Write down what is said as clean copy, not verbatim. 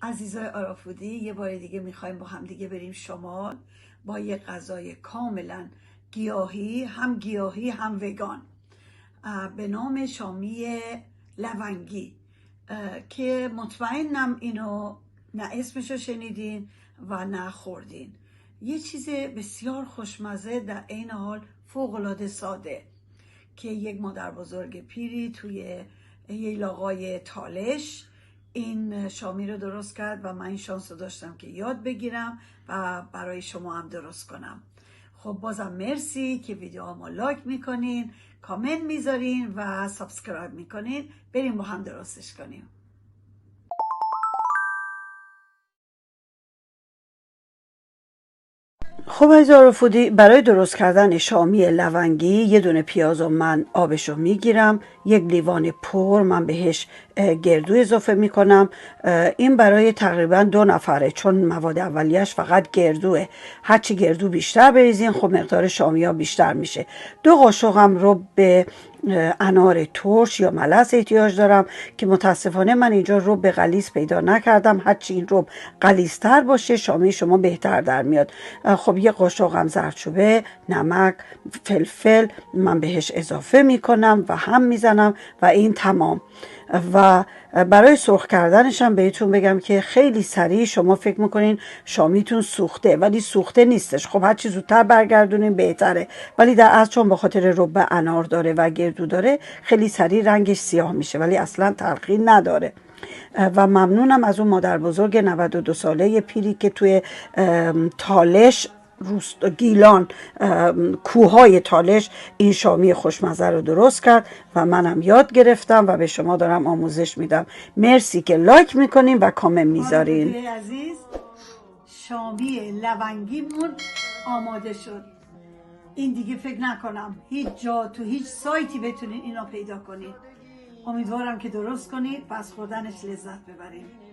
عزیزای آرافودی، یه بار دیگه میخوایم با هم دیگه بریم شمال با یه غذای کاملا گیاهی هم وگان به نام شامی لونگی که مطمئنم اینو نه اسمشو شنیدین و نه خوردین. یه چیز بسیار خوشمزه در عین حال فوق‌العاده ساده که یک مادر بزرگ پیری توی یه لاغای تالش این شامی رو درست کرد و من این شانس رو داشتم که یاد بگیرم و برای شما هم درست کنم. خب بازم مرسی که ویدیوهامو لایک میکنین، کامنت میذارین و سابسکرایب میکنین. بریم با هم درستش کنیم. خب عزیزان فودی، برای درست کردن شامی لونگی یه دونه پیاز و من آبشو میگیرم، یک لیوان پر من بهش گردو اضافه میکنم. این برای تقریبا 2 نفره چون مواد اولیش فقط گردوه. هرچی گردو بیشتر بریزین خب مقدار شامی ها بیشتر میشه. 2 قاشق هم رو به انار ترش یا ملس احتیاج دارم که متاسفانه من اینجا رب غلیظ پیدا نکردم. هرچی این رب غلیظ‌تر باشه شامی شما بهتر در میاد. خب یه قاشق هم زردچوبه، نمک، فلفل من بهش اضافه میکنم و هم میزنم و این تمام. و برای سرخ کردنش هم بهتون بگم که خیلی سریع شما فکر میکنین شامیتون سوخته ولی سوخته نیستش. خب هر چی زودتر برگردونین بهتره، ولی در اصل چون به خاطر رب انار داره و گردو داره خیلی سریع رنگش سیاه میشه ولی اصلا تلخی نداره. و ممنونم از اون مادر بزرگ 92 ساله پیری که توی تالش گیلان کوههای تالش این شامی خوشمزه رو درست کرد و منم یاد گرفتم و به شما دارم آموزش میدم. مرسی که لایک میکنین و کامنت میذارین. عزیز شامی لونگیمون آماده شد. این دیگه فکر نکنم هیچ جا تو هیچ سایتی بتونین اینو پیدا کنین. امیدوارم که درست کنید و از خوردنش لذت ببرید.